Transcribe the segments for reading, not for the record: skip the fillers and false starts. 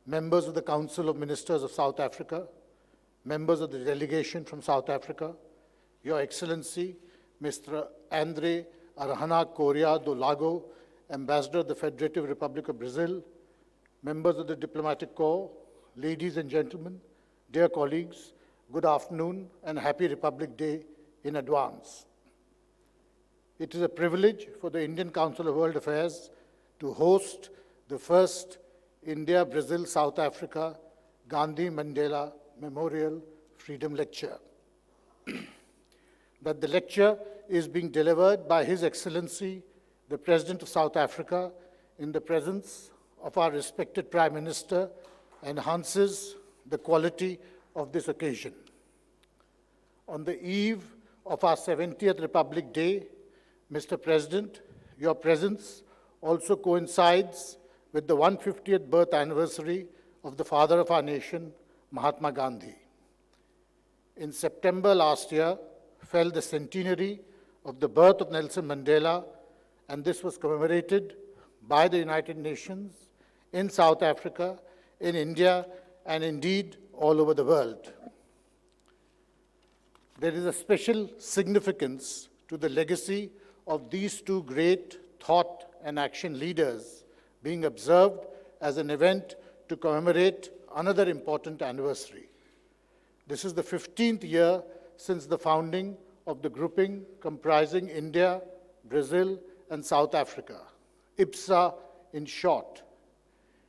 members of the Council of Ministers of South Africa, members of the delegation from South Africa, Your Excellency, Mr. Andre Arhana Correa do Lago, Ambassador of the Federative Republic of Brazil, members of the Diplomatic Corps, ladies and gentlemen, dear colleagues, good afternoon and happy Republic Day in advance. It is a privilege for the Indian Council of World Affairs to host the first India-Brazil-South Africa Gandhi-Mandela Memorial Freedom Lecture. That the lecture is being delivered by His Excellency, the President of South Africa, in the presence of our respected Prime Minister, enhances the quality of this occasion. On the eve of our 70th Republic Day, Mr. President, your presence also coincides with the 150th birth anniversary of the father of our nation, Mahatma Gandhi. In September last year fell the centenary of the birth of Nelson Mandela, and this was commemorated by the United Nations, in South Africa, in India, and indeed all over the world. There is a special significance to the legacy of these two great thought and action leaders being observed as an event to commemorate another important anniversary. This is the 15th year since the founding of the grouping comprising India, Brazil, and South Africa, IBSA in short.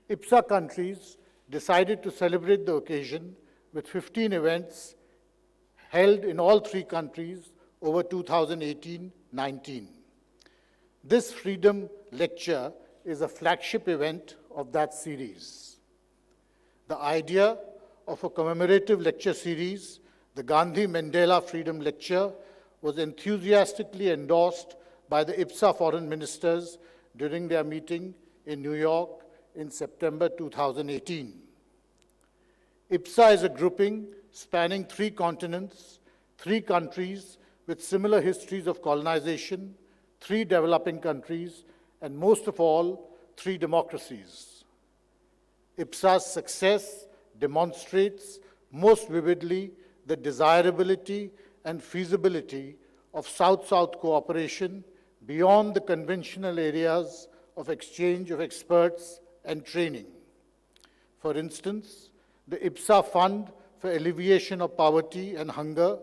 IBSA countries decided to celebrate the occasion with 15 events held in all three countries over 2018-19. This Freedom Lecture is a flagship event of that series. The idea of a commemorative lecture series, the Gandhi-Mandela Freedom Lecture, was enthusiastically endorsed by the IBSA foreign ministers during their meeting in New York in September 2018. IBSA is a grouping spanning 3 continents, 3 countries with similar histories of colonization, 3 developing countries, and most of all, 3 democracies. IBSA's success demonstrates most vividly the desirability and feasibility of South-South cooperation beyond the conventional areas of exchange of experts and training. For instance, the IBSA Fund for Alleviation of Poverty and Hunger,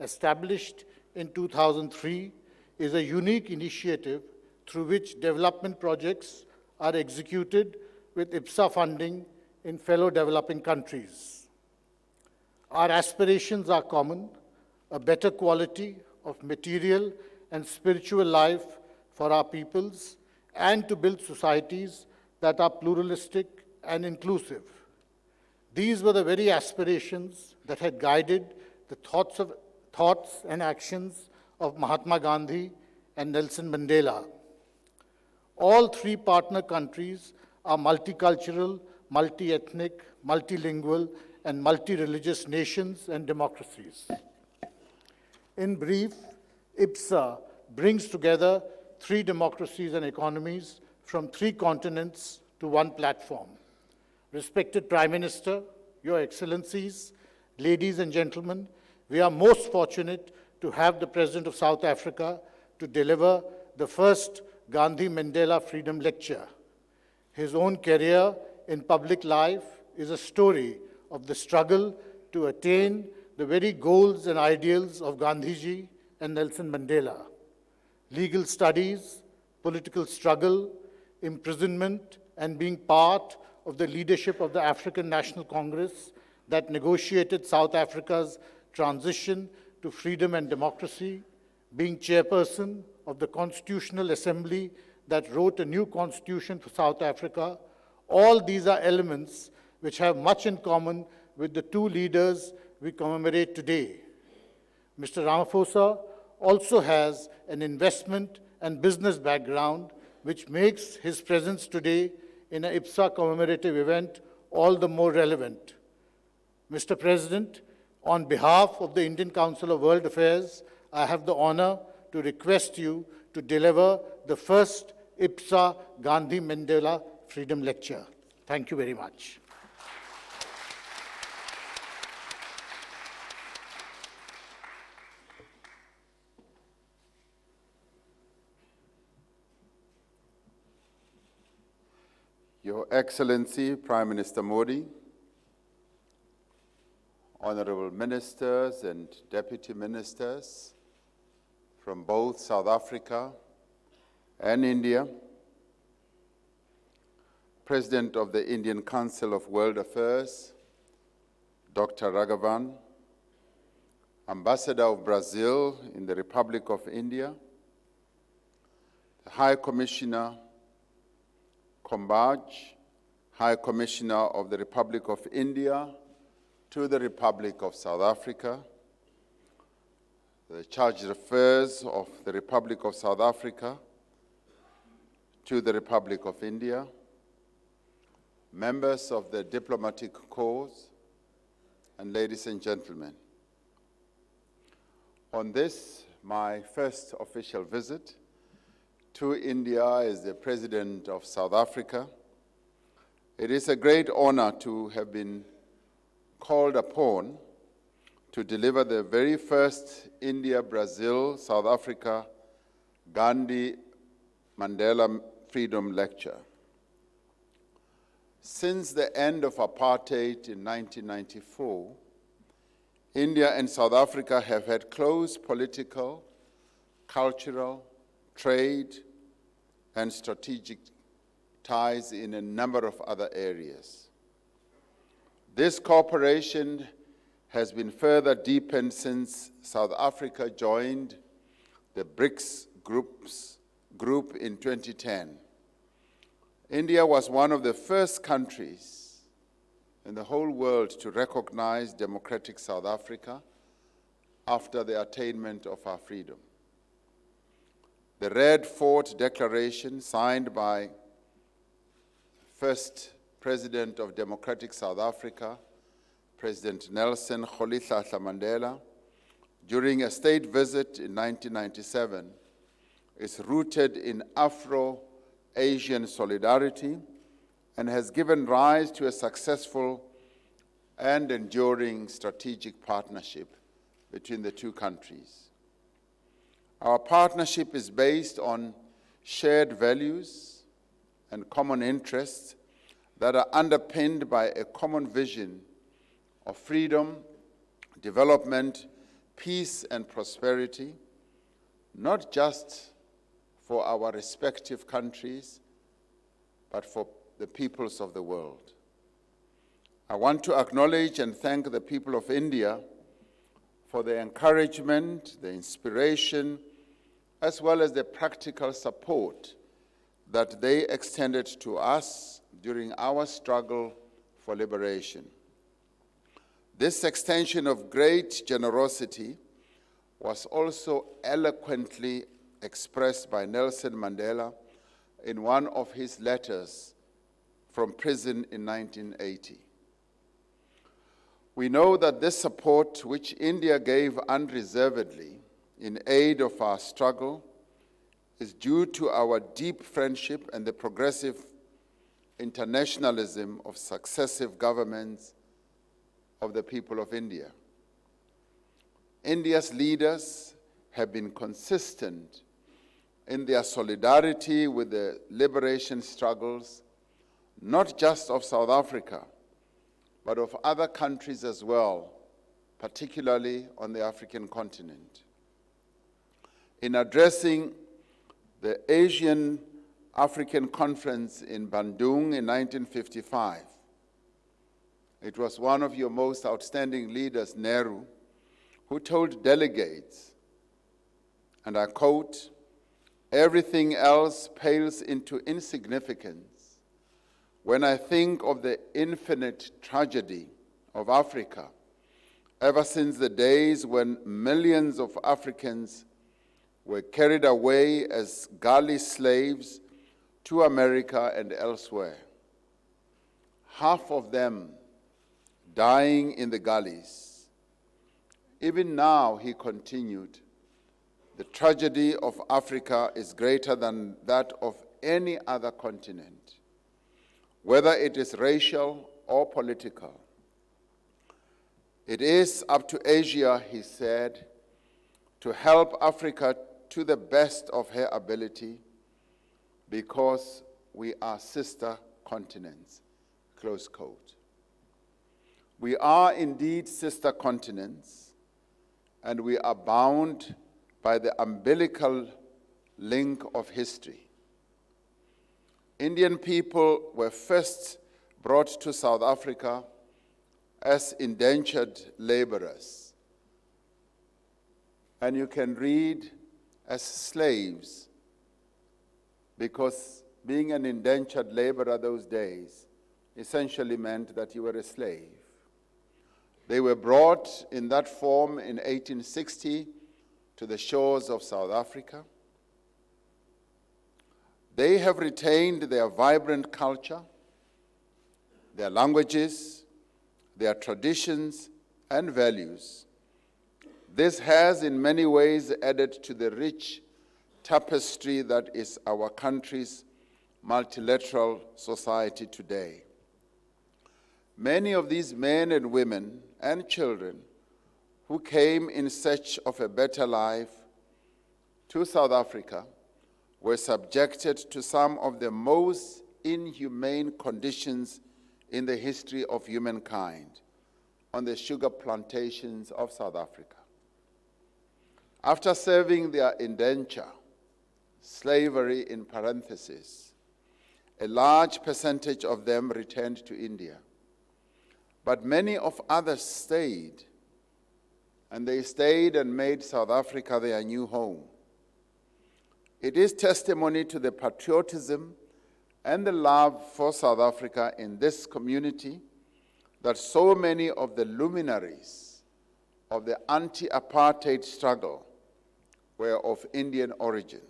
established in 2003, is a unique initiative through which development projects are executed with IBSA funding in fellow developing countries. Our aspirations are common: a better quality of material and spiritual life for our peoples, and to build societies that are pluralistic and inclusive. These were the very aspirations that had guided the thoughts and actions of Mahatma Gandhi and Nelson Mandela. All 3 partner countries are multicultural, multi-ethnic, multilingual, and multi-religious nations and democracies. In brief, IBSA brings together 3 democracies and economies from 3 continents to 1 platform. Respected Prime Minister, Your Excellencies, ladies and gentlemen, we are most fortunate to have the President of South Africa to deliver the first Gandhi-Mandela Freedom Lecture. His own career in public life is a story of the struggle to attain the very goals and ideals of Gandhiji and Nelson Mandela. Legal studies, political struggle, imprisonment, and being part of the leadership of the African National Congress that negotiated South Africa's transition to freedom and democracy, being chairperson of the Constitutional Assembly that wrote a new constitution for South Africa. All these are elements which have much in common with the 2 leaders we commemorate today. Mr. Ramaphosa also has an investment and business background, which makes his presence today in an IBSA commemorative event all the more relevant. Mr. President, on behalf of the Indian Council of World Affairs, I have the honor to request you to deliver the first IBSA Gandhi-Mandela Freedom Lecture. Thank you very much. Your Excellency, Prime Minister Modi, honorable ministers and deputy ministers from both South Africa and India, President of the Indian Council of World Affairs, Dr. Raghavan, Ambassador of Brazil in the Republic of India, the High Commissioner Kombaj, High Commissioner of the Republic of India to the Republic of South Africa, the Chargé d'Affaires of the Republic of South Africa to the Republic of India, members of the diplomatic corps, and ladies and gentlemen. On this, my first official visit to India as the President of South Africa, it is a great honor to have been called upon to deliver the very first India-Brazil-South Africa Gandhi-Mandela Freedom Lecture. Since the end of apartheid in 1994, India and South Africa have had close political, cultural, trade, and strategic ties in a number of other areas. This cooperation has been further deepened since South Africa joined the BRICS group in 2010. India was one of the first countries in the whole world to recognize democratic South Africa after the attainment of our freedom. The Red Fort Declaration, signed by first President of Democratic South Africa, President Nelson Rolihlahla Mandela, during a state visit in 1997, is rooted in Afro-Asian solidarity and has given rise to a successful and enduring strategic partnership between the two countries. Our partnership is based on shared values and common interests that are underpinned by a common vision of freedom, development, peace, and prosperity, not just for our respective countries, but for the peoples of the world. I want to acknowledge and thank the people of India for the encouragement, the inspiration, as well as the practical support that they extended to us during our struggle for liberation. This extension of great generosity was also eloquently expressed by Nelson Mandela in one of his letters from prison in 1980. We know that this support, which India gave unreservedly in aid of our struggle, is due to our deep friendship and the progressive internationalism of successive governments of the people of India. India's leaders have been consistent in their solidarity with the liberation struggles, not just of South Africa, but of other countries as well, particularly on the African continent. In addressing the Asian African Conference in Bandung in 1955, it was one of your most outstanding leaders, Nehru, who told delegates, and I quote, "Everything else pales into insignificance when I think of the infinite tragedy of Africa ever since the days when millions of Africans were carried away as galley slaves to America and elsewhere. Half of them dying in the galleys. Even now," he continued, "the tragedy of Africa is greater than that of any other continent, whether it is racial or political. It is up to Asia," he said, "to help Africa to the best of her ability, because we are sister continents, close quote. We are indeed sister continents, and we are bound by the umbilical link of history. Indian people were first brought to South Africa as indentured laborers. And you can read as slaves, because being an indentured laborer those days essentially meant that you were a slave. They were brought in that form in 1860 to the shores of South Africa. They have retained their vibrant culture, their languages, their traditions and values. This has in many ways added to the rich tapestry that is our country's multilateral society today. Many of these men and women and children who came in search of a better life to South Africa were subjected to some of the most inhumane conditions in the history of humankind on the sugar plantations of South Africa. After serving their indenture, slavery in parentheses, a large percentage of them returned to India. But many of others stayed, and they stayed and made South Africa their new home. It is testimony to the patriotism and the love for South Africa in this community that so many of the luminaries of the anti-apartheid struggle were of Indian origin.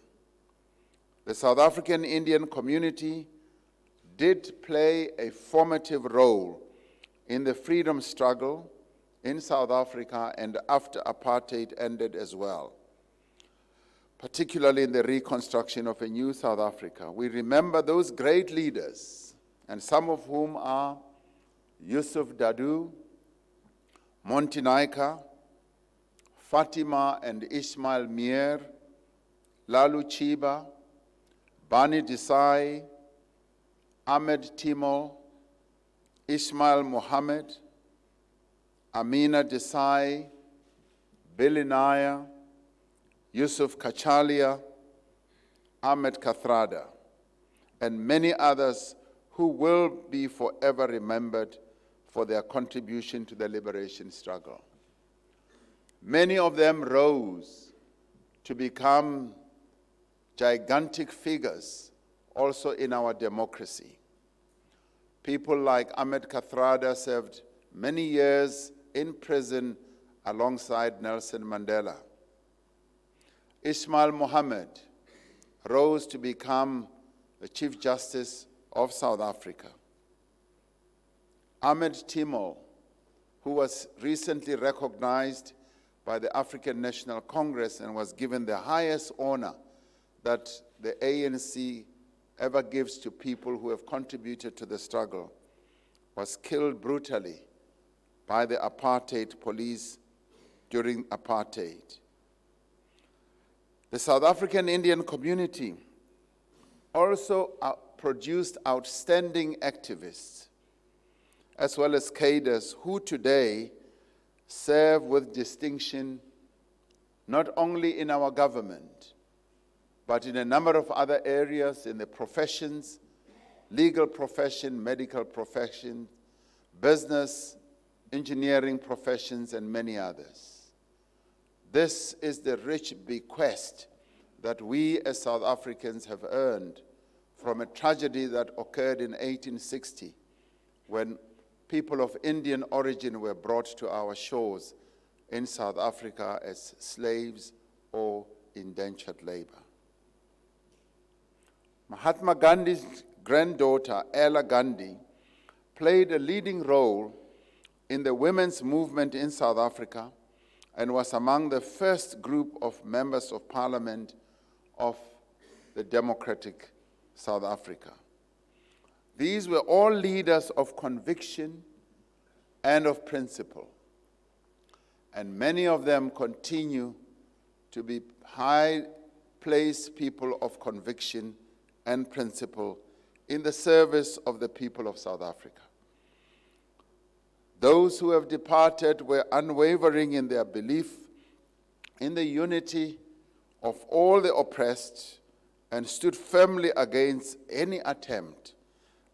The South African Indian community did play a formative role in the freedom struggle in South Africa and after apartheid ended as well, particularly in the reconstruction of a new South Africa. We remember those great leaders, and some of whom are Yusuf Dadoo, Monty Naika, Fatima and Ismail Mier, Lalu Chiba, Bani Desai, Ahmed Timo, Ismail Mohammed, Amina Desai, Billy Naya, Yusuf Kachalia, Ahmed Kathrada, and many others who will be forever remembered for their contribution to the liberation struggle. Many of them rose to become gigantic figures also in our democracy. People like Ahmed Kathrada served many years in prison alongside Nelson Mandela. Ismail Mohammed rose to become the Chief Justice of South Africa. Ahmed Timo, who was recently recognized by the African National Congress and was given the highest honor that the ANC ever gives to people who have contributed to the struggle, was killed brutally by the apartheid police during apartheid. The South African Indian community also produced outstanding activists, as well as cadres who today serve with distinction not only in our government, but in a number of other areas in the professions, legal profession, medical profession, business, engineering professions, and many others. This is the rich bequest that we as South Africans have earned from a tragedy that occurred in 1860 when people of Indian origin were brought to our shores in South Africa as slaves or indentured labor. Mahatma Gandhi's granddaughter, Ella Gandhi, played a leading role in the women's movement in South Africa and was among the first group of members of parliament of the democratic South Africa. These were all leaders of conviction and of principle, and many of them continue to be high-placed people of conviction and principle in the service of the people of South Africa. Those who have departed were unwavering in their belief in the unity of all the oppressed and stood firmly against any attempt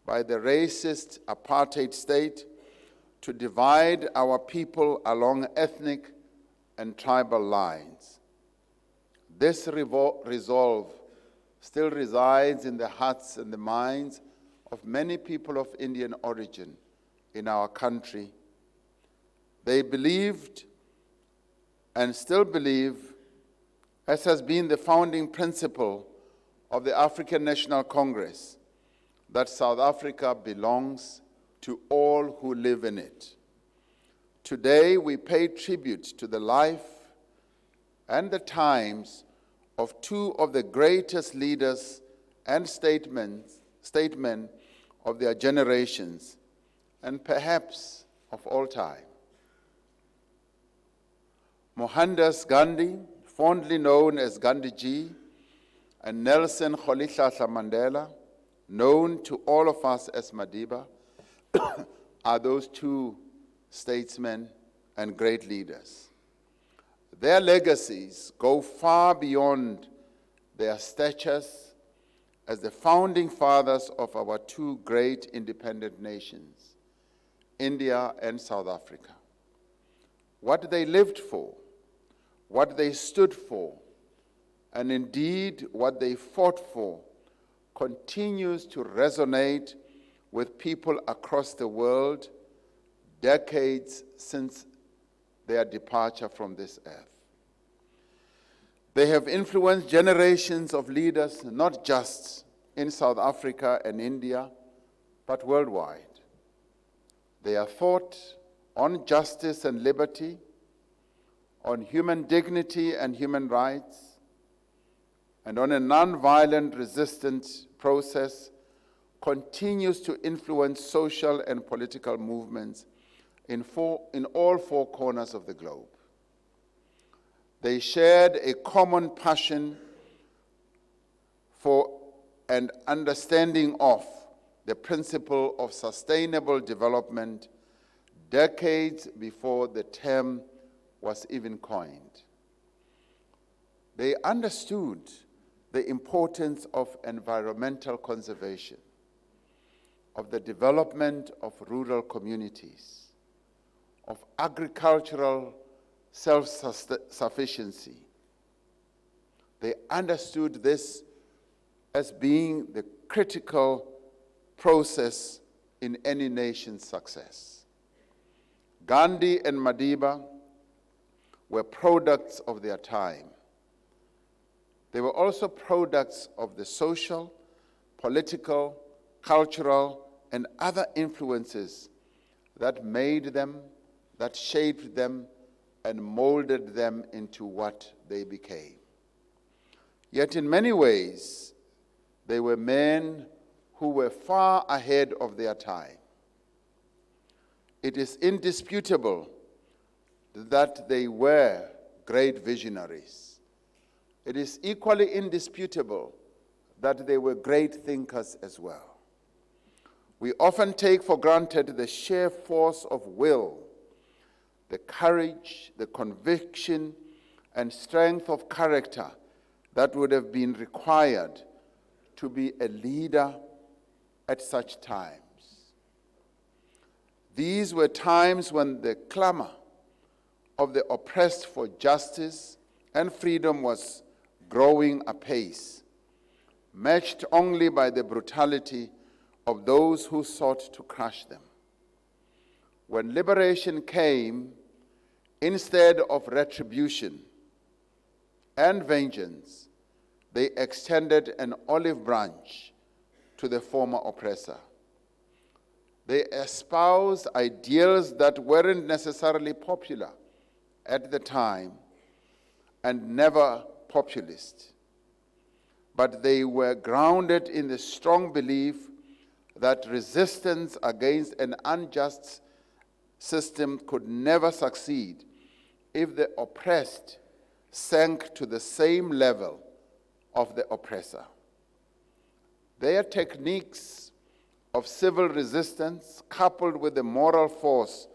by the racist apartheid state to divide our people along ethnic and tribal lines. This resolve still resides in the hearts and the minds of many people of Indian origin in our country. They believed and still believe, as has been the founding principle of the African National Congress, that South Africa belongs to all who live in it. Today, we pay tribute to the life and the times of two of the greatest leaders and statesmen of their generations, and perhaps of all time. Mohandas Gandhi, fondly known as Gandhiji, and Nelson Rolihlahla Mandela, known to all of us as Madiba, are those two statesmen and great leaders. Their legacies go far beyond their statures as the founding fathers of our two great independent nations, India and South Africa. What they lived for, what they stood for, and indeed what they fought for, continues to resonate with people across the world decades since their departure from this earth. They have influenced generations of leaders, not just in South Africa and India, but worldwide. Their thought on justice and liberty, on human dignity and human rights, and on a non-violent resistance process continues to influence social and political movements in all four corners of the globe. They shared a common passion for and understanding of the principle of sustainable development decades before the term was even coined. They understood the importance of environmental conservation, of the development of rural communities, of agricultural self-sufficiency. They understood this as being the critical process in any nation's success. Gandhi and Madiba were products of their time. They were also products of the social, political, cultural, and other influences that made them, that shaped them, and molded them into what they became. Yet in many ways, they were men who were far ahead of their time. It is indisputable that they were great visionaries. It is equally indisputable that they were great thinkers as well. We often take for granted the sheer force of will, the courage, the conviction, and strength of character that would have been required to be a leader at such times. These were times when the clamor of the oppressed for justice and freedom was growing apace, matched only by the brutality of those who sought to crush them. When liberation came, instead of retribution and vengeance, they extended an olive branch to the former oppressor. They espoused ideals that weren't necessarily popular at the time and never populist, but they were grounded in the strong belief that resistance against an unjust system could never succeed if the oppressed sank to the same level of the oppressor. Their techniques of civil resistance, coupled with the moral force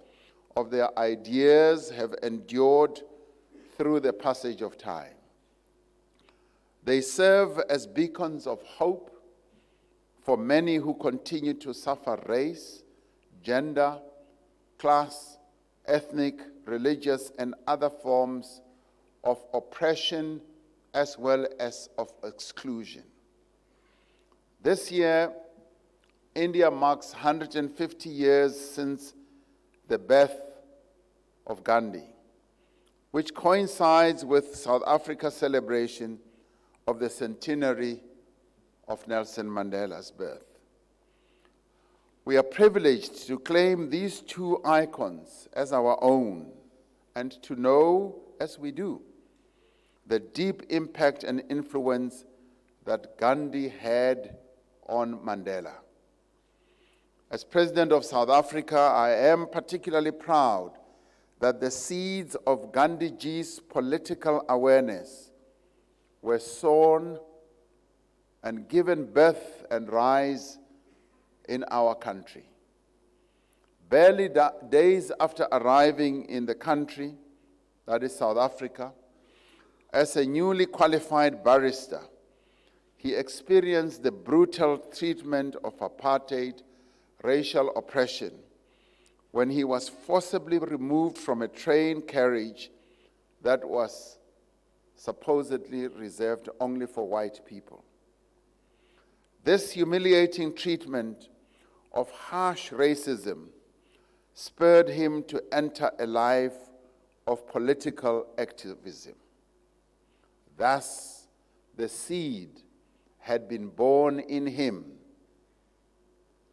of their ideas, have endured through the passage of time. They serve as beacons of hope for many who continue to suffer race, gender, class, ethnic, religious, and other forms of oppression as well as of exclusion. This year, India marks 150 years since the birth of Gandhi, which coincides with South Africa's celebration of the centenary of Nelson Mandela's birth. We are privileged to claim these two icons as our own and to know, as we do, the deep impact and influence that Gandhi had on Mandela. As President of South Africa, I am particularly proud that the seeds of Gandhiji's political awareness were sown and given birth and rise in our country. Barely days after arriving in the country, that is South Africa, as a newly qualified barrister, he experienced the brutal treatment of apartheid, racial oppression, when he was forcibly removed from a train carriage that was supposedly reserved only for white people. This humiliating treatment of harsh racism spurred him to enter a life of political activism. Thus, the seed had been born in him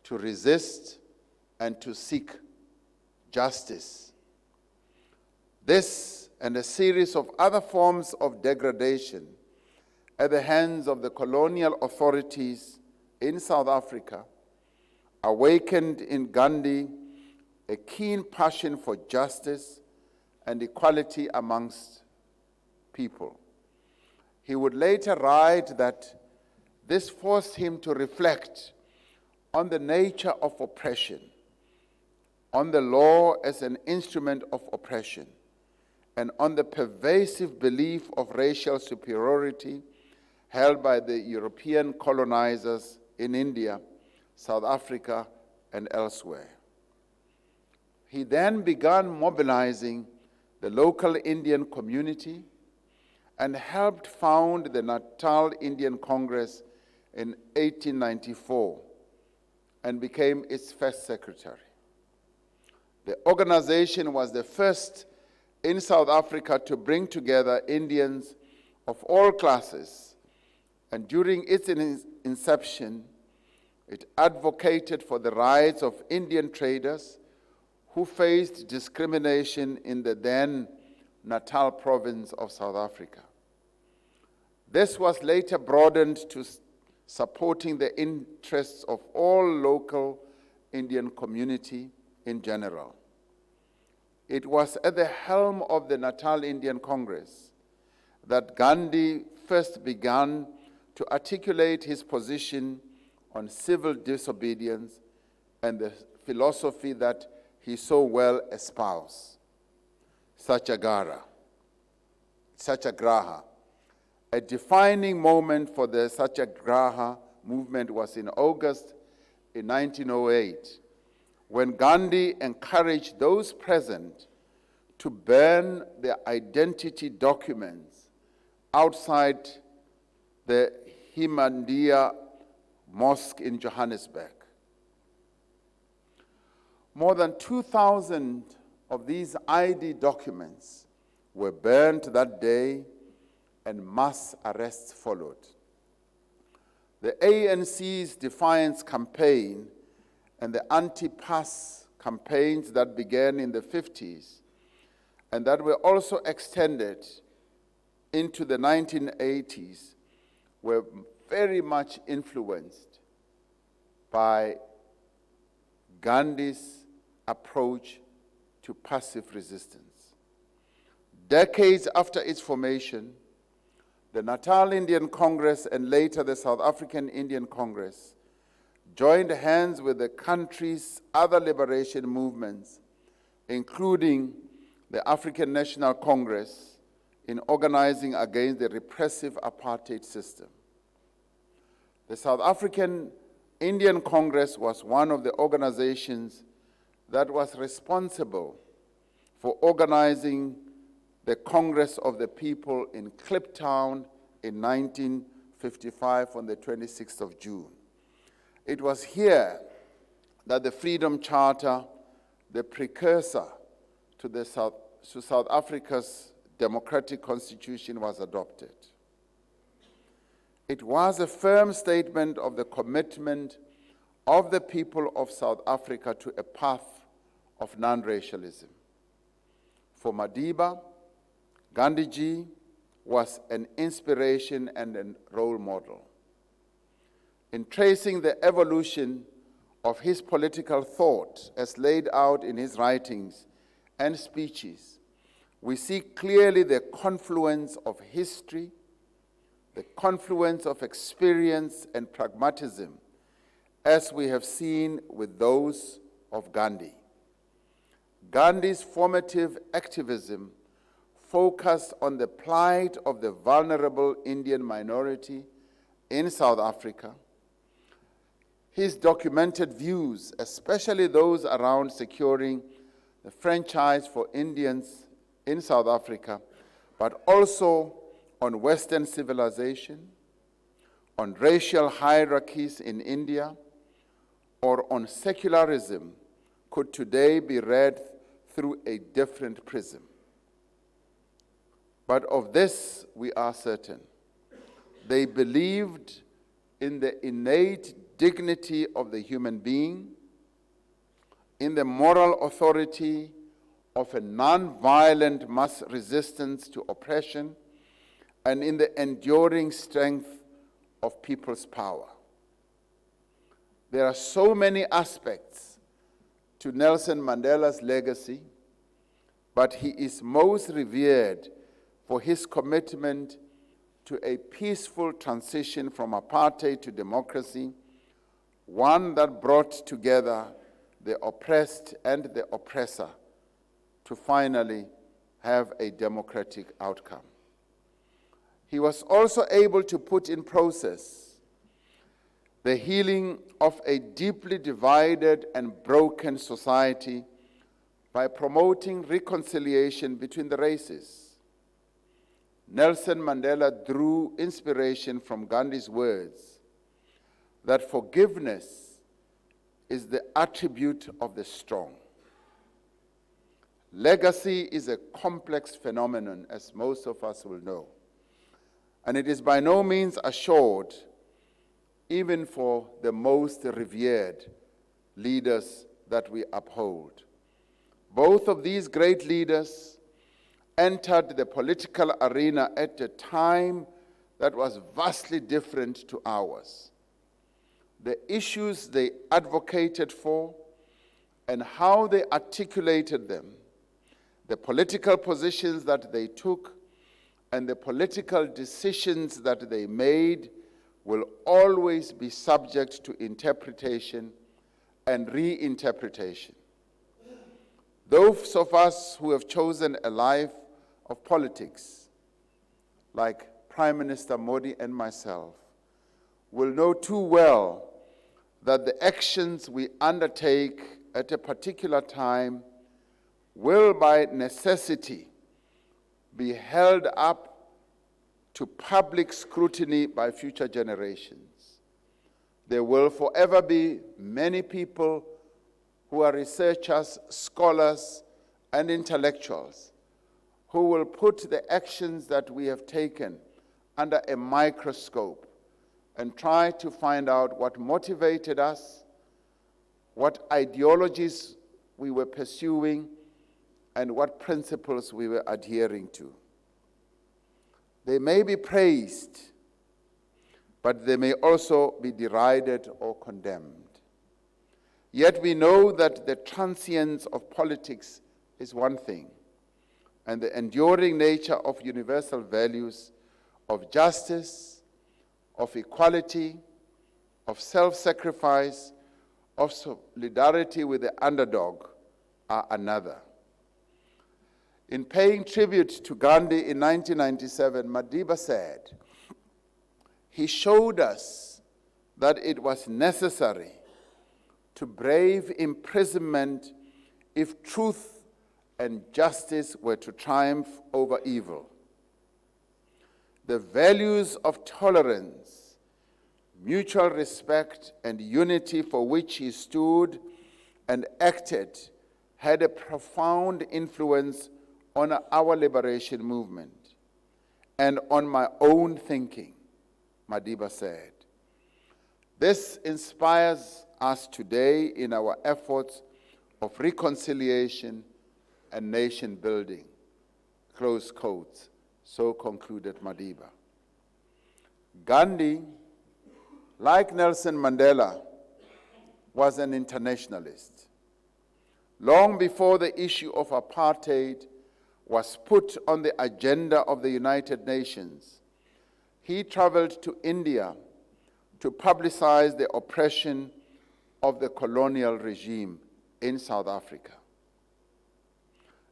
to resist and to seek justice. This and a series of other forms of degradation at the hands of the colonial authorities in South Africa awakened in Gandhi a keen passion for justice and equality amongst people. He would later write that this forced him to reflect on the nature of oppression, on the law as an instrument of oppression, and on the pervasive belief of racial superiority held by the European colonizers in India, South Africa, and elsewhere. He then began mobilizing the local Indian community and helped found the Natal Indian Congress in 1894 and became its first secretary. The organization was the first in South Africa to bring together Indians of all classes, and during its inception, it advocated for the rights of Indian traders who faced discrimination in the then Natal province of South Africa. This was later broadened to supporting the interests of all local Indian community in general. It was at the helm of the Natal Indian Congress that Gandhi first began to articulate his position on civil disobedience and the philosophy that he so well espoused, Satyagraha. A defining moment for the Satyagraha movement was in August in 1908, when Gandhi encouraged those present to burn their identity documents outside the Himandiya Mosque in Johannesburg. More than 2,000 of these ID documents were burned that day, and mass arrests followed. The ANC's defiance campaign and the anti-pass campaigns that began in the 50s and that were also extended into the 1980s were very much influenced by Gandhi's approach to passive resistance. Decades after its formation, the Natal Indian Congress and later the South African Indian Congress joined hands with the country's other liberation movements, including the African National Congress, in organizing against the repressive apartheid system. The South African Indian Congress was one of the organizations that was responsible for organizing the Congress of the People in Kliptown in 1955 on the 26th of June. It was here that the Freedom Charter, the precursor to South Africa's democratic constitution, was adopted. It was a firm statement of the commitment of the people of South Africa to a path of non-racialism. For Madiba, Gandhiji was an inspiration and a role model. In tracing the evolution of his political thought as laid out in his writings and speeches, we see clearly the confluence of history, the confluence of experience and pragmatism, as we have seen with those of Gandhi. Gandhi's formative activism focused on the plight of the vulnerable Indian minority in South Africa. His documented views, especially those around securing the franchise for Indians in South Africa, but also on Western civilization, on racial hierarchies in India, or on secularism, could today be read through a different prism. But of this we are certain. They believed in the innate dignity of the human being, in the moral authority of a non-violent mass resistance to oppression, and in the enduring strength of people's power. There are so many aspects to Nelson Mandela's legacy, but he is most revered for his commitment to a peaceful transition from apartheid to democracy, one that brought together the oppressed and the oppressor to finally have a democratic outcome. He was also able to put in process the healing of a deeply divided and broken society by promoting reconciliation between the races. Nelson Mandela drew inspiration from Gandhi's words that forgiveness is the attribute of the strong. Legacy is a complex phenomenon, as most of us will know, and it is by no means assured, even for the most revered leaders that we uphold. Both of these great leaders entered the political arena at a time that was vastly different to ours. The issues they advocated for and how they articulated them, the political positions that they took, and the political decisions that they made will always be subject to interpretation and reinterpretation. Those of us who have chosen a life of politics, like Prime Minister Modi and myself, will know too well that the actions we undertake at a particular time will by necessity be held up to public scrutiny by future generations. There will forever be many people who are researchers, scholars, and intellectuals who will put the actions that we have taken under a microscope and try to find out what motivated us, what ideologies we were pursuing, and what principles we were adhering to. They may be praised, but they may also be derided or condemned. Yet we know that the transience of politics is one thing, and the enduring nature of universal values of justice, of equality, of self-sacrifice, of solidarity with the underdog are another. In paying tribute to Gandhi in 1997, Madiba said, "He showed us that it was necessary to brave imprisonment if truth and justice were to triumph over evil. The values of tolerance, mutual respect, and unity for which he stood and acted had a profound influence on our liberation movement and on my own thinking," Madiba said. This inspires us today in our efforts of reconciliation and nation building, close quotes. So concluded Madiba. Gandhi, like Nelson Mandela, was an internationalist. Long before the issue of apartheid was put on the agenda of the United Nations, he traveled to India to publicize the oppression of the colonial regime in South Africa.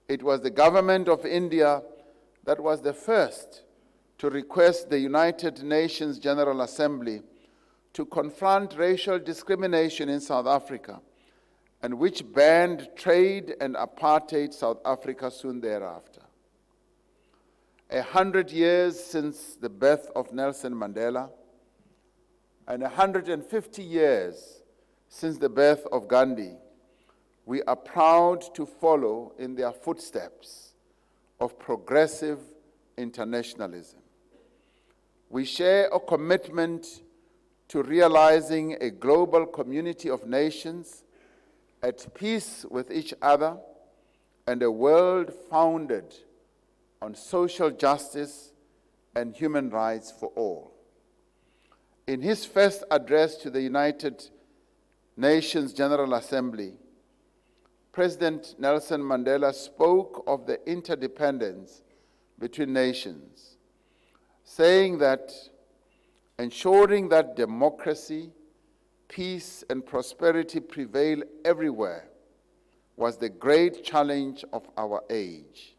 It was the government of India that was the first to request the United Nations General Assembly to confront racial discrimination in South Africa, and which banned trade and apartheid South Africa soon thereafter. 100 years since the birth of Nelson Mandela, and 150 years since the birth of Gandhi, we are proud to follow in their footsteps of progressive internationalism. We share a commitment to realizing a global community of nations at peace with each other and a world founded on social justice and human rights for all. In his first address to the United Nations General Assembly, President Nelson Mandela spoke of the interdependence between nations, saying that ensuring that democracy, peace, and prosperity prevail everywhere was the great challenge of our age.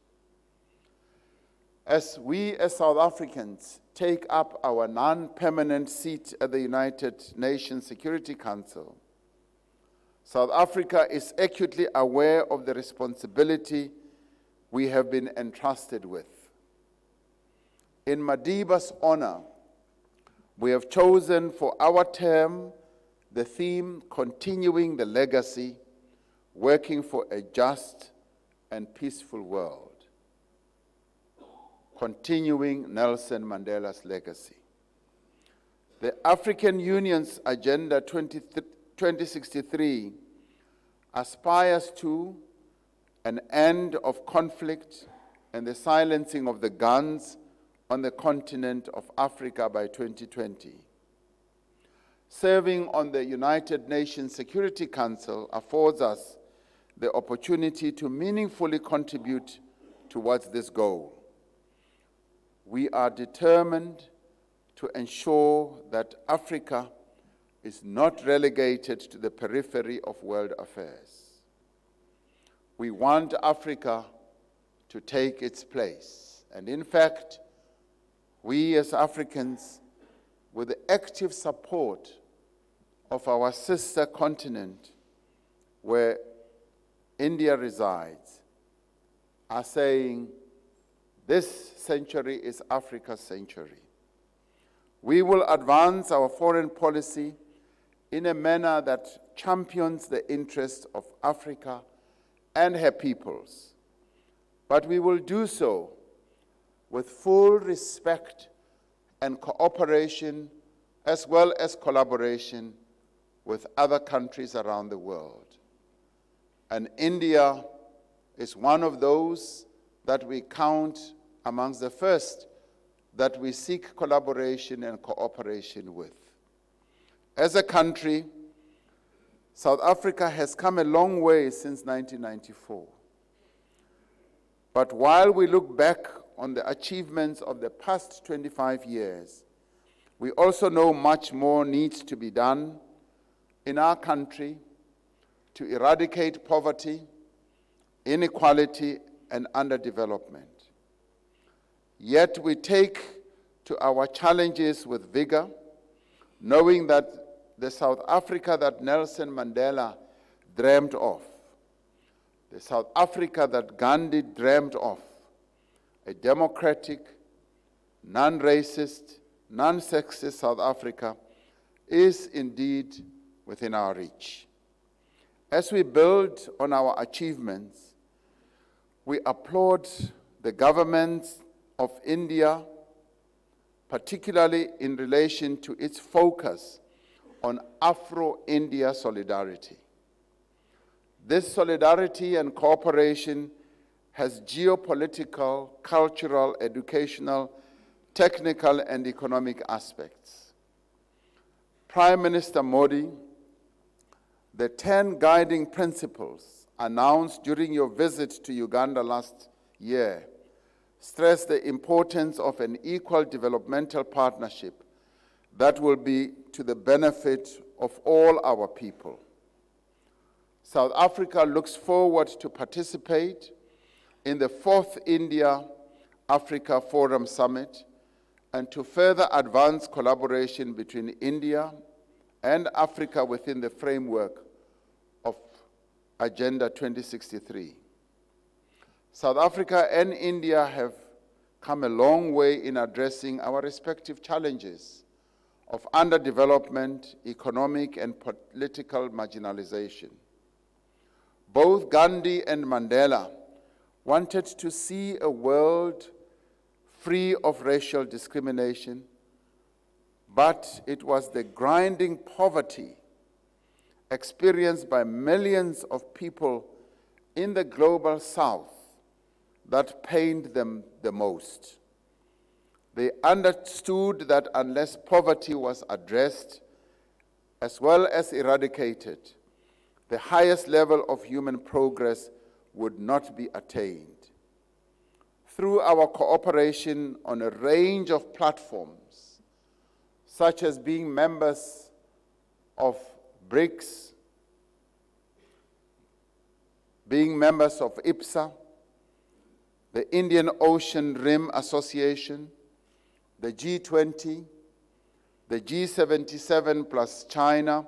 As we as South Africans take up our non-permanent seat at the United Nations Security Council, South Africa is acutely aware of the responsibility we have been entrusted with. In Madiba's honor, we have chosen for our term the theme, "Continuing the Legacy, Working for a Just and Peaceful World." Continuing Nelson Mandela's legacy. The African Union's Agenda 2063 aspires to an end of conflict and the silencing of the guns on the continent of Africa by 2020. Serving on the United Nations Security Council affords us the opportunity to meaningfully contribute towards this goal. We are determined to ensure that Africa is not relegated to the periphery of world affairs. We want Africa to take its place. And in fact, we as Africans, with the active support of our sister continent where India resides, are saying, this century is Africa's century. We will advance our foreign policy in a manner that champions the interests of Africa and her peoples, but we will do so with full respect and cooperation as well as collaboration with other countries around the world. And India is one of those that we count amongst the first that we seek collaboration and cooperation with. As a country, South Africa has come a long way since 1994. But while we look back on the achievements of the past 25 years, we also know much more needs to be done in our country to eradicate poverty, inequality, and underdevelopment. Yet we take to our challenges with vigor, knowing that the South Africa that Nelson Mandela dreamed of, the South Africa that Gandhi dreamed of, a democratic, non-racist, non-sexist South Africa, is indeed within our reach. As we build on our achievements, we applaud the governments of India, particularly in relation to its focus on Afro-India solidarity. This solidarity and cooperation has geopolitical, cultural, educational, technical, and economic aspects. Prime Minister Modi, the 10 guiding principles announced during your visit to Uganda last year stress the importance of an equal developmental partnership that will be to the benefit of all our people. South Africa looks forward to participate in the 4th India-Africa Forum Summit and to further advance collaboration between India and Africa within the framework of Agenda 2063. South Africa and India have come a long way in addressing our respective challenges of underdevelopment, economic and political marginalization. Both Gandhi and Mandela wanted to see a world free of racial discrimination, but it was the grinding poverty experienced by millions of people in the global South that pained them the most. They understood that unless poverty was addressed as well as eradicated, the highest level of human progress would not be attained. Through our cooperation on a range of platforms, such as being members of BRICS, being members of IBSA, the Indian Ocean Rim Association, the G20, the G77 plus China,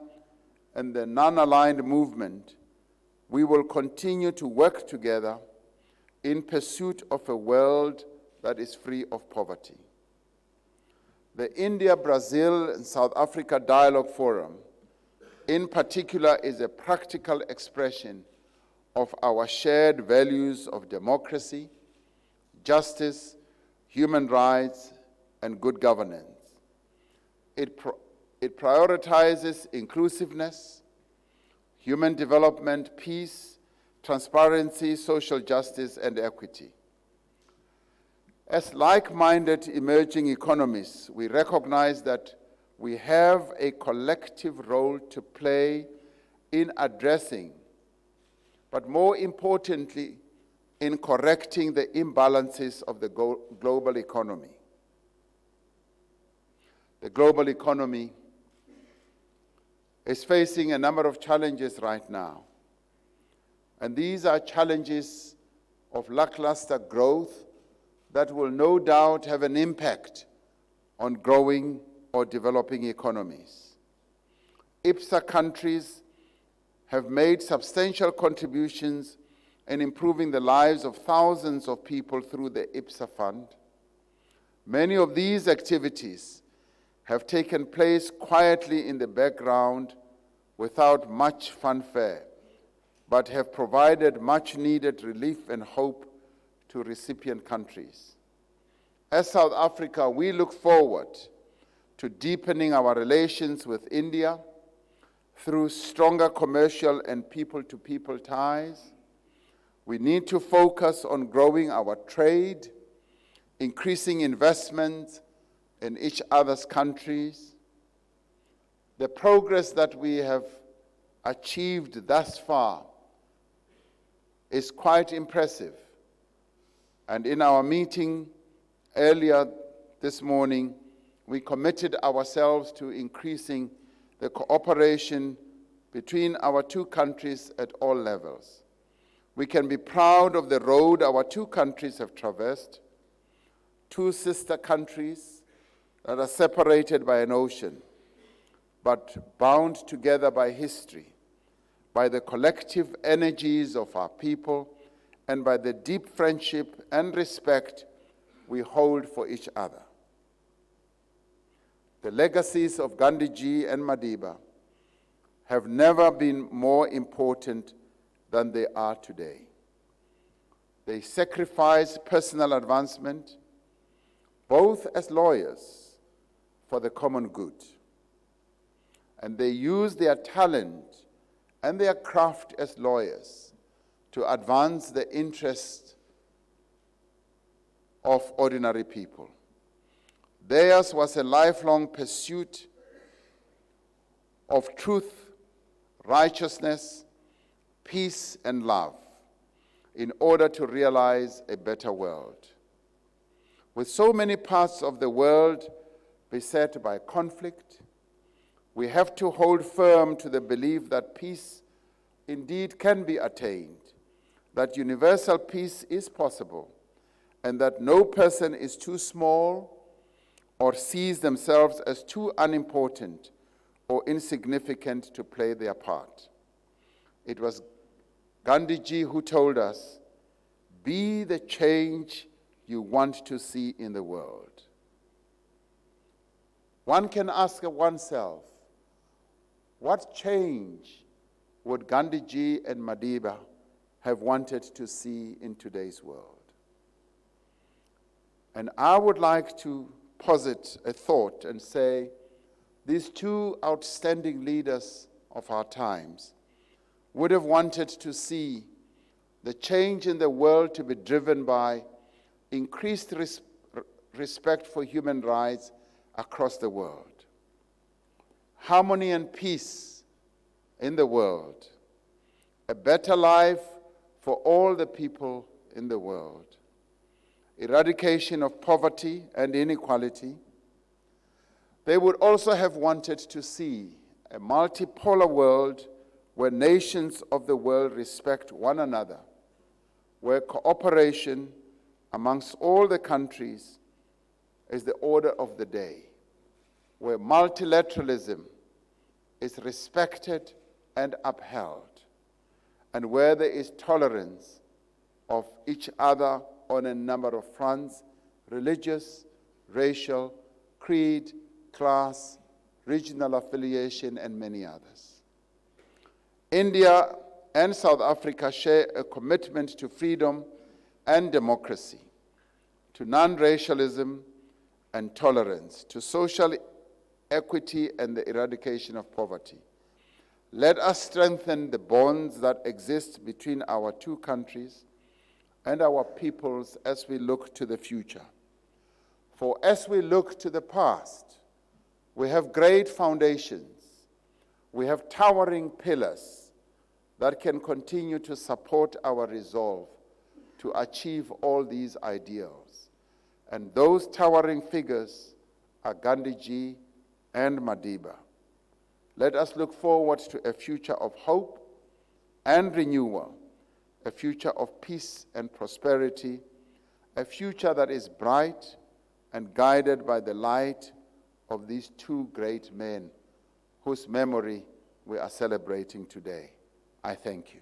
and the non-aligned movement, we will continue to work together in pursuit of a world that is free of poverty. The India, Brazil, and South Africa Dialogue Forum, in particular, is a practical expression of our shared values of democracy, justice, human rights, and good governance. It prioritizes inclusiveness, human development, peace, transparency, social justice, and equity. As like-minded emerging economies, we recognize that we have a collective role to play in addressing, but more importantly, in correcting the imbalances of the global economy. The global economy is facing a number of challenges right now. And these are challenges of lackluster growth that will no doubt have an impact on growing or developing economies. IBSA countries have made substantial contributions in improving the lives of thousands of people through the IBSA Fund. Many of these activities have taken place quietly in the background without much fanfare, but have provided much-needed relief and hope to recipient countries. As South Africa, we look forward to deepening our relations with India through stronger commercial and people-to-people ties. We need to focus on growing our trade, increasing investment in each other's countries. The progress that we have achieved thus far is quite impressive. And in our meeting Earlier this morning, we committed ourselves to increasing the cooperation between our two countries at all levels. We can be proud of the road our two countries have traversed, two sister countries that are separated by an ocean, but bound together by history, by the collective energies of our people, and by the deep friendship and respect we hold for each other. The legacies of Gandhiji and Madiba have never been more important than they are today. They sacrificed personal advancement, both as lawyers, for the common good. And they used their talent and their craft as lawyers to advance the interests of ordinary people. Theirs was a lifelong pursuit of truth, righteousness, peace, and love in order to realize a better world. With so many parts of the world beset by conflict, we have to hold firm to the belief that peace indeed can be attained, that universal peace is possible, and that no person is too small or sees themselves as too unimportant or insignificant to play their part. It was Gandhiji who told us, "Be the change you want to see in the world." One can ask oneself, what change would Gandhiji and Madiba have wanted to see in today's world? And I would like to posit a thought and say, these two outstanding leaders of our times would have wanted to see the change in the world to be driven by increased respect for human rights across the world, harmony and peace in the world, a better life for all the people in the world, eradication of poverty and inequality. They would also have wanted to see a multipolar world where nations of the world respect one another, where cooperation amongst all the countries is the order of the day, where multilateralism is respected and upheld, and where there is tolerance of each other on a number of fronts: religious, racial, creed, class, regional affiliation, and many others. India and South Africa share a commitment to freedom and democracy, to non-racialism and tolerance, to social equity and the eradication of poverty. Let us strengthen the bonds that exist between our two countries and our peoples as we look to the future. For as we look to the past, we have great foundations. We have towering pillars that can continue to support our resolve to achieve all these ideals. And those towering figures are Gandhiji and Madiba. Let us look forward to a future of hope and renewal, a future of peace and prosperity, a future that is bright and guided by the light of these two great men whose memory we are celebrating today. I thank you.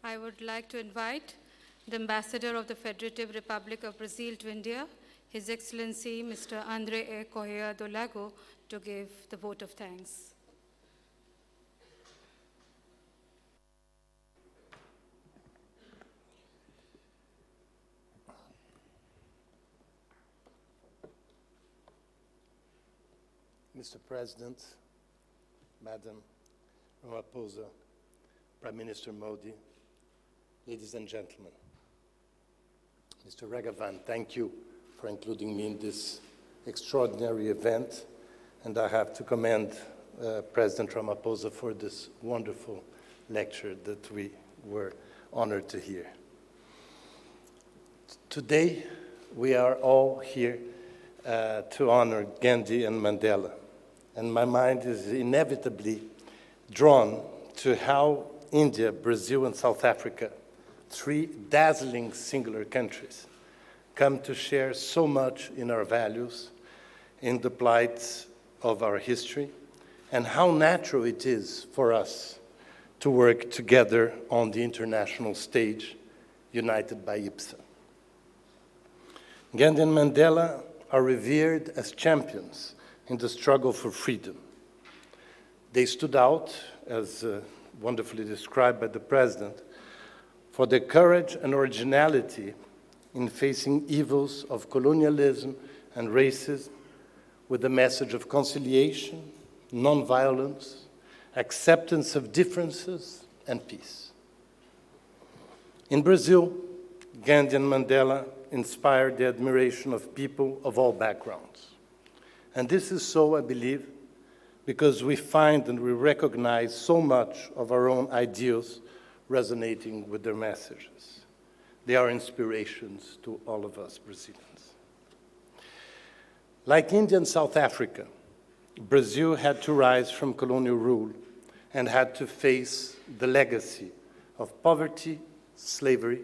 I would like to invite the Ambassador of the Federative Republic of Brazil to India, His Excellency Mr. Andre Correa do Lago, to give the vote of thanks. Mr. President, Madam Ramaphosa, Prime Minister Modi, ladies and gentlemen. Mr. Raghavan, thank you for including me in this extraordinary event, and I have to commend President Ramaphosa for this wonderful lecture that we were honored to hear. Today, we are all here to honor Gandhi and Mandela, and my mind is inevitably drawn to how India, Brazil, and South Africa, three dazzling singular countries, come to share so much in our values, in the plight of our history, and how natural it is for us to work together on the international stage, united by IBSA. Gandhi and Mandela are revered as champions in the struggle for freedom. They stood out, as wonderfully described by the President, for their courage and originality in facing evils of colonialism and racism with a message of conciliation, nonviolence, acceptance of differences, and peace. In Brazil, Gandhi and Mandela inspired the admiration of people of all backgrounds. And this is so, I believe, because we find and we recognize so much of our own ideals resonating with their messages. They are inspirations to all of us Brazilians. Like India and South Africa, Brazil had to rise from colonial rule and had to face the legacy of poverty, slavery,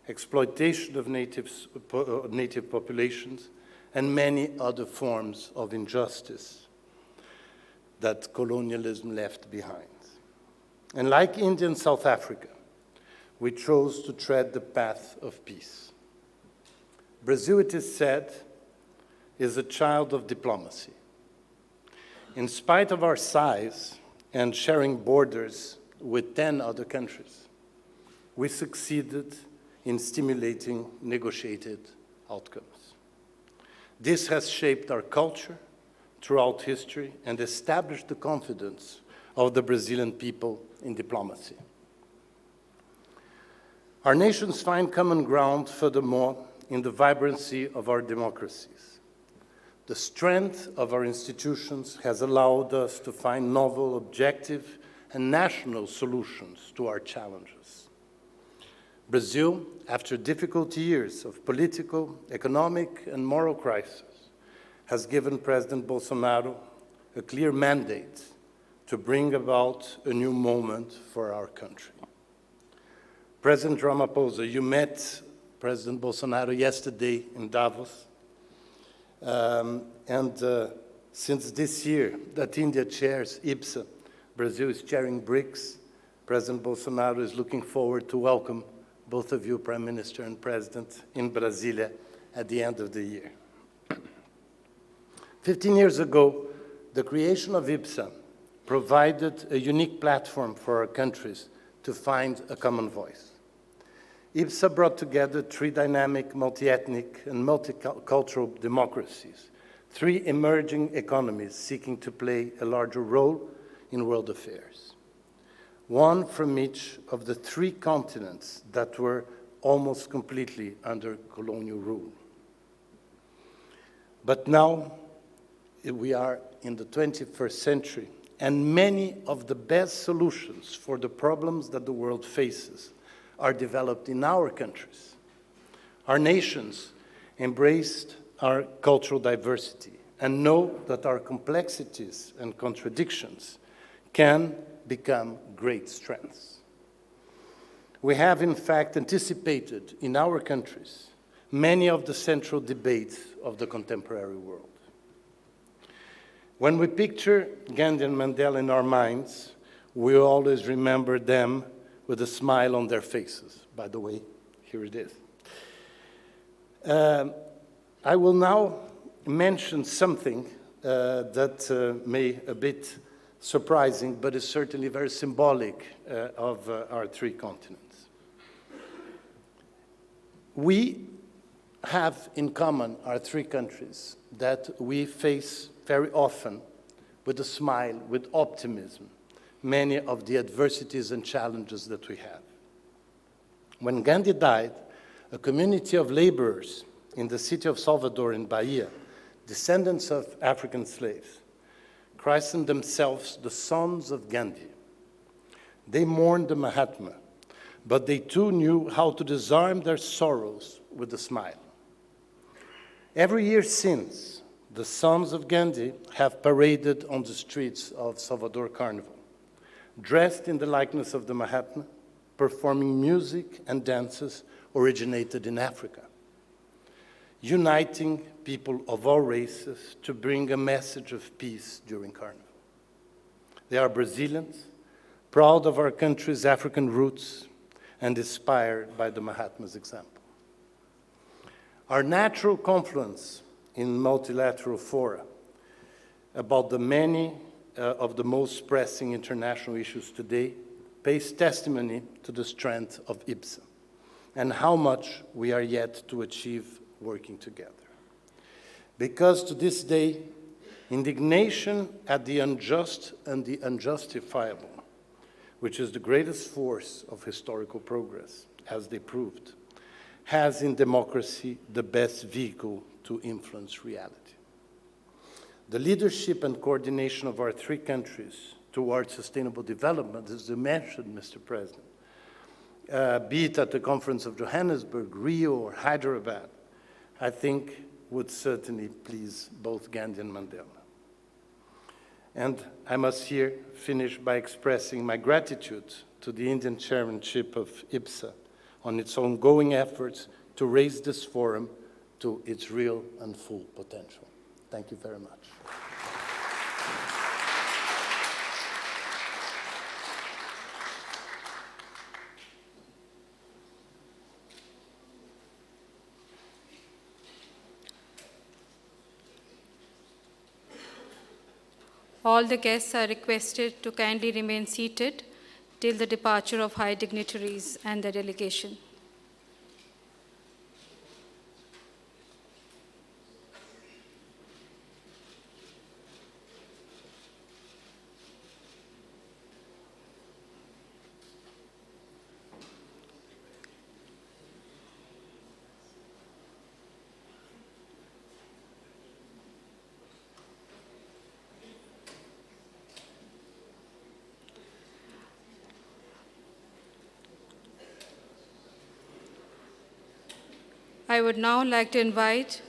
exploitation of native populations, and many other forms of injustice that colonialism left behind. And like India and South Africa, we chose to tread the path of peace. Brazil, it is said, is a child of diplomacy. In spite of our size and sharing borders with 10 other countries, we succeeded in stimulating negotiated outcomes. This has shaped our culture throughout history and established the confidence of the Brazilian people in diplomacy. Our nations find common ground, furthermore, in the vibrancy of our democracies. The strength of our institutions has allowed us to find novel, objective, and national solutions to our challenges. Brazil, after difficult years of political, economic, and moral crisis, has given President Bolsonaro a clear mandate to bring about a new moment for our country. President Ramaphosa, you met President Bolsonaro yesterday in Davos, since this year that India chairs IBSA, Brazil is chairing BRICS, President Bolsonaro is looking forward to welcome both of you, Prime Minister and President, in Brasilia at the end of the year. 15 years ago, the creation of IBSA provided a unique platform for our countries to find a common voice. IBSA brought together three dynamic, multi-ethnic, and multicultural democracies, three emerging economies seeking to play a larger role in world affairs. One from each of the three continents that were almost completely under colonial rule. But now we are in the 21st century, and many of the best solutions for the problems that the world faces are developed in our countries. Our nations embraced our cultural diversity and know that our complexities and contradictions can become great strengths. We have, in fact, anticipated in our countries many of the central debates of the contemporary world. When we picture Gandhi and Mandela in our minds, we always remember them with a smile on their faces. By the way, here it is. I will now mention something that may a bit surprising, but is certainly very symbolic of our three continents. We have in common, our three countries, that we face very often with a smile, with optimism, many of the adversities and challenges that we have. When Gandhi died, a community of laborers in the city of Salvador in Bahia, descendants of African slaves, christened themselves the Sons of Gandhi. They mourned the Mahatma, but they too knew how to disarm their sorrows with a smile. Every year since, the Sons of Gandhi have paraded on the streets of Salvador Carnival, dressed in the likeness of the Mahatma, performing music and dances originated in Africa, uniting people of all races to bring a message of peace during Carnival. They are Brazilians, proud of our country's African roots and inspired by the Mahatma's example. Our natural confluence in multilateral fora about the many of the most pressing international issues today pays testimony to the strength of IBSA and how much we are yet to achieve working together. Because to this day, indignation at the unjust and the unjustifiable, which is the greatest force of historical progress, as they proved, has in democracy the best vehicle to influence reality. The leadership and coordination of our three countries towards sustainable development, as you mentioned, Mr. President, be it at the Conference of Johannesburg, Rio, or Hyderabad, I think would certainly please both Gandhi and Mandela. And I must here finish by expressing my gratitude to the Indian chairmanship of IBSA on its ongoing efforts to raise this forum to its real and full potential. Thank you very much. All the guests are requested to kindly remain seated till the departure of high dignitaries and the delegation. I would now like to invite